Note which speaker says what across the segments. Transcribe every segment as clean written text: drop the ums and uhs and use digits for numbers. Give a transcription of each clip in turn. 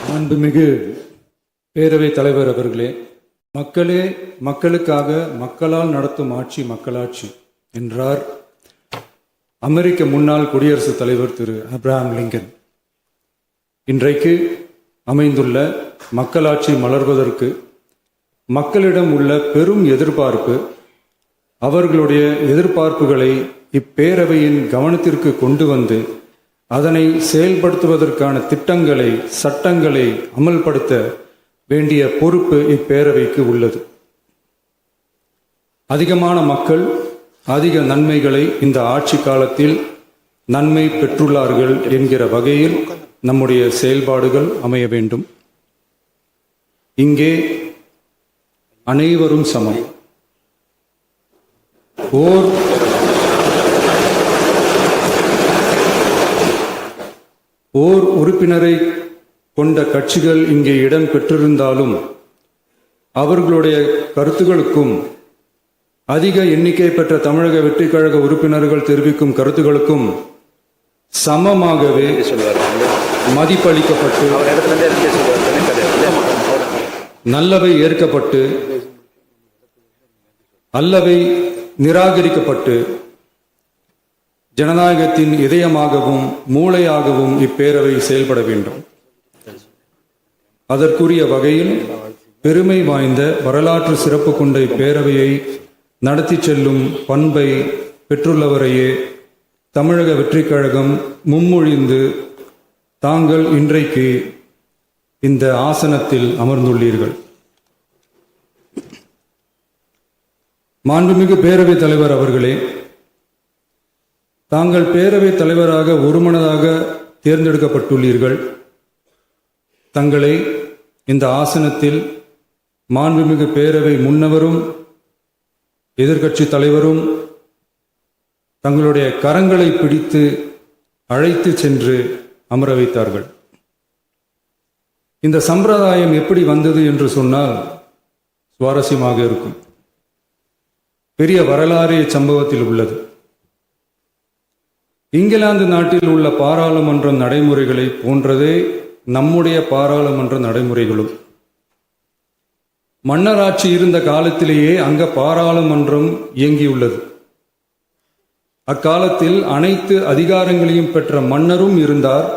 Speaker 1: மாண்புமிகு பேரவைத் தலைவர் அவர்களே, மக்களே மக்களுக்காக மக்களால் நடத்தும் ஆட்சி மக்களாட்சி என்றார் அமெரிக்க முன்னாள் குடியரசுத் தலைவர் திரு ஆப்ரஹாம் லிங்கன். இன்றைக்கு அமைந்துள்ள மக்களாட்சி மலர்வதற்கு மக்களிடம் உள்ள பெரும் எதிர்பார்ப்பு, அவர்களுடைய எதிர்பார்ப்புகளை இப்பேரவையின் கவனத்திற்கு கொண்டு வந்து அதனை செயல்படுத்துவதற்கான திட்டங்களை, சட்டங்களை அமல்படுத்த வேண்டிய பொறுப்பு இப்பேரவைக்கு உள்ளது. அதிகமான மக்கள் அதிக நன்மைகளை இந்த ஆட்சி காலத்தில் நன்மை பெற்றுள்ளார்கள் என்கிற வகையில் நம்முடைய செயல்பாடுகள் அமைய வேண்டும். இங்கே அனைவரும் சமம். ஓர் உறுப்பினரை கொண்ட கட்சிகள் இங்கே இடம் பெற்றிருந்தாலும் அவர்களுடைய கருத்துகளுக்கும் அதிக எண்ணிக்கை பெற்ற தமிழக வெற்றிக் கழக உறுப்பினர்கள் தெரிவிக்கும் கருத்துகளுக்கும் சமமாகவே மதிப்பளிக்கப்பட்டு நல்லவை ஏற்கப்பட்டு அல்லவை நிராகரிக்கப்பட்டு ஜனநாயகத்தின் இதயமாகவும் மூளையாகவும் இப்பேரவை செயல்பட வேண்டும். அதற்குரிய வகையில் பெருமை வாய்ந்த வரலாற்று சிறப்பு கொண்ட இப்பேரவையை நடத்தி செல்லும் பண்பை பெற்றுள்ளவரையே தமிழக வெற்றிக் கழகம் முன்மொழிந்து தாங்கள் இன்றைக்கு இந்த ஆசனத்தில் அமர்ந்துள்ளீர்கள். மாண்புமிகு பேரவைத் தலைவர் அவர்களே, தாங்கள் பேரவைத் தலைவராக ஒருமனதாக தேர்ந்தெடுக்கப்பட்டுள்ளீர்கள். தங்களை இந்த ஆசனத்தில் மாண்புமிகு பேரவை முன்னவரும் எதிர்க்கட்சி தலைவரும் தங்களுடைய கரங்களை பிடித்து அழைத்து சென்று அமர வைத்தார்கள். இந்த சம்பிரதாயம் எப்படி வந்தது என்று சொன்னால் சுவாரஸ்யமாக இருக்கும். பெரிய வரலாறு சம்பவத்தில் உள்ளது. இங்கிலாந்து நாட்டில் உள்ள பாராளுமன்ற நடைமுறைகளை போன்றதே நம்முடைய பாராளுமன்ற நடைமுறைகளும். மன்னராட்சி இருந்த காலத்திலேயே அங்க பாராளுமன்றம் இயங்கியுள்ளது. அக்காலத்தில் அனைத்து அதிகாரங்களையும் பெற்ற மன்னரும் இருந்தார்,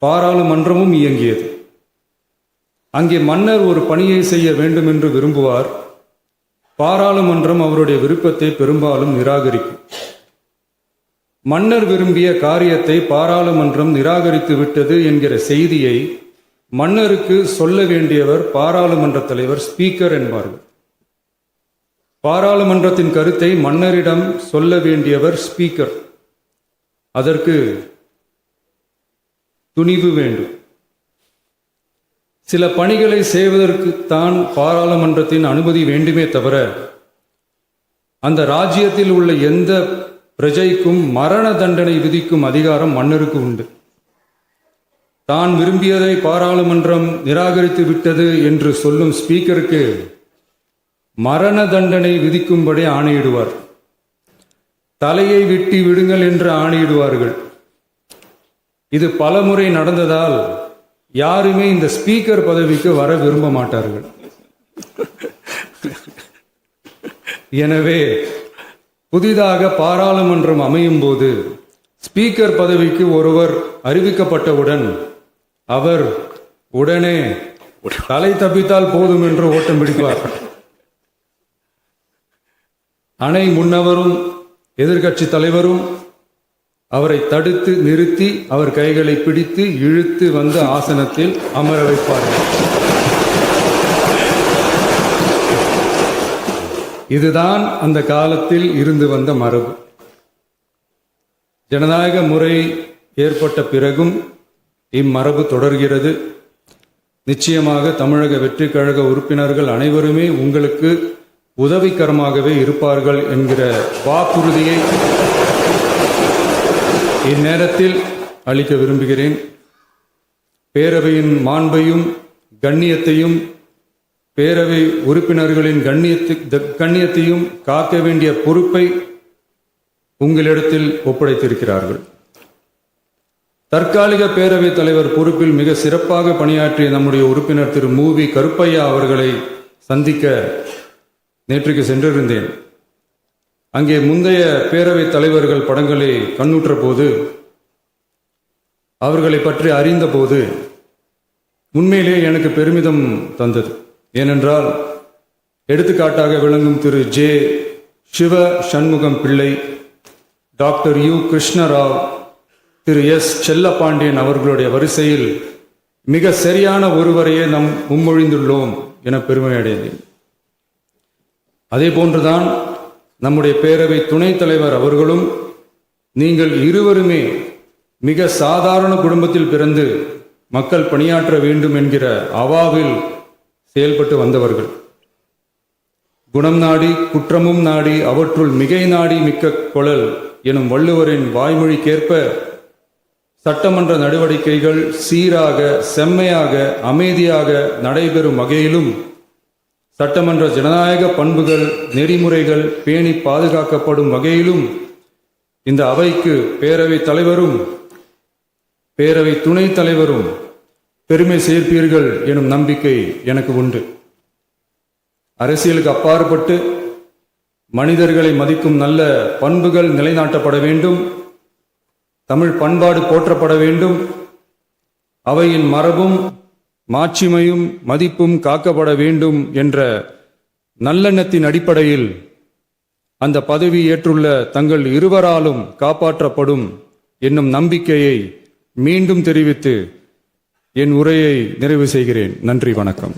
Speaker 1: பாராளுமன்றமும் இயங்கியது. அங்கே மன்னர் ஒரு பணியை செய்ய வேண்டும் என்று விரும்புவார், பாராளுமன்றம் அவருடைய விருப்பத்தை பெரும்பாலும் நிராகரிக்கும். மன்னர் விரும்பிய காரியத்தை பாராளுமன்றம் நிராகரித்து விட்டது என்கிற செய்தியை மன்னருக்கு சொல்ல வேண்டியவர் பாராளுமன்ற தலைவர், ஸ்பீக்கர் என்பார்கள். பாராளுமன்றத்தின் கருத்தை மன்னரிடம் சொல்ல வேண்டியவர் ஸ்பீக்கர். அதற்கு துணிவு வேண்டும். சில பணிகளை செய்வதற்கு தான் பாராளுமன்றத்தின் அனுமதி வேண்டுமே தவிர அந்த ராஜ்யத்தில் உள்ள எந்த பிரஜைக்கும் மரண தண்டனை விதிக்கும் அதிகாரம் மன்னருக்கு உண்டு. தான் விரும்பியதை பாராளுமன்றம் நிராகரித்து விட்டது என்று சொல்லும் ஸ்பீக்கருக்கு மரண தண்டனை விதிக்கும்படி ஆணையிடுவார். தலையை வெட்டி விடுங்கள் என்று ஆணையிடுவார்கள். இது பலமுறை நடந்ததால் யாருமே இந்த ஸ்பீக்கர் பதவிக்கு வர விரும்ப மாட்டார்கள். எனவே புதிதாக பாராளுமன்றம் அமையும் போது ஸ்பீக்கர் பதவிக்கு ஒருவர் அறிவிக்கப்பட்டவுடன் அவர் உடனே தலை தப்பித்தால் போதும் என்று ஓட்டம் பிடிப்பார். அணை முன்னவரும் எதிர்க்கட்சி தலைவரும் அவரை தடுத்து நிறுத்தி அவர் கைகளை பிடித்து இழுத்து வந்த ஆசனத்தில் அமர வைப்பார்கள். இதுதான் அந்த காலத்தில் இருந்து வந்த மரபு. ஜனநாயக முறை ஏற்பட்ட பிறகும் இம்மரபு தொடர்கிறது. நிச்சயமாக தமிழக வெற்றிக் கழக உறுப்பினர்கள் அனைவருமே உங்களுக்கு உதவிகரமாகவே இருப்பார்கள் என்கிற வாக்குறுதியை இந்நேரத்தில் அளிக்க விரும்புகிறேன். பேரவையின் மாண்பையும் கண்ணியத்தையும் பேரவை உறுப்பினர்களின் கண்ணியத்தையும் காக்க வேண்டிய பொறுப்பை உங்களிடத்தில் ஒப்படைத்திருக்கிறார்கள். தற்காலிக பேரவைத் தலைவர் பொறுப்பில் மிக சிறப்பாக பணியாற்றிய நம்முடைய உறுப்பினர் திரு மூவி கருப்பையா அவர்களை சந்திக்க நேற்றுக்கு சென்றிருந்தேன். அங்கே முந்தைய பேரவைத் தலைவர்கள் படங்களை கண்ணுற்ற போது, அவர்களை பற்றி அறிந்த போது உண்மையிலே எனக்கு பெருமிதம் தந்தது. ஏனென்றால் எடுத்துக்காட்டாக விளங்கும் திரு ஜே சிவ சண்முகம் பிள்ளை, டாக்டர் யு கிருஷ்ணராவ், திரு எஸ் செல்லப்பாண்டியன் அவர்களுடைய வரிசையில் மிக சரியான ஒருவரையே நாம் முன்மொழிந்துள்ளோம் என பெருமை அடைந்தேன். அதே போன்றுதான் நம்முடைய பேரவை துணைத் தலைவர் அவர்களும், நீங்கள் இருவருமே மிக சாதாரண குடும்பத்தில் பிறந்து மக்கள் பணியாற்ற வேண்டும் என்கிற அவாவில் செயல்பட்டு வந்தவர்கள். குணம் நாடி குற்றமும் நாடி அவற்றுள் மிகை நாடி மிக்க கொளல் எனும் வள்ளுவரின் வாய்மொழிக்கேற்ப சட்டமன்ற நடவடிக்கைகள் சீராக, செம்மையாக, அமைதியாக நடைபெறும் வகையிலும் சட்டமன்ற ஜனநாயக பண்புகள், நெறிமுறைகள் பேணி பாதுகாக்கப்படும் வகையிலும் இந்த அவைக்கு பேரவைத் தலைவரும் பேரவை துணைத் தலைவரும் பெருமை சேர்ப்பீர்கள் எனும் நம்பிக்கை எனக்கு உண்டு. அரசியலுக்கு அப்பாற்பட்டு மனிதர்களை மதிக்கும் நல்ல பண்புகள் நிலைநாட்டப்பட வேண்டும். தமிழ் பண்பாடு போற்றப்பட வேண்டும். அவையின் மரபும் மாட்சிமையும் மதிப்பும் காக்கப்பட வேண்டும் என்ற நல்லெண்ணத்தின் அடிப்படையில் அந்த பதவி ஏற்றுள்ள தங்கள் இருவராலும் காப்பாற்றப்படும் என்னும் நம்பிக்கையை மீண்டும் தெரிவித்து என் உரையை நிறைவு செய்கிறேன். நன்றி, வணக்கம்.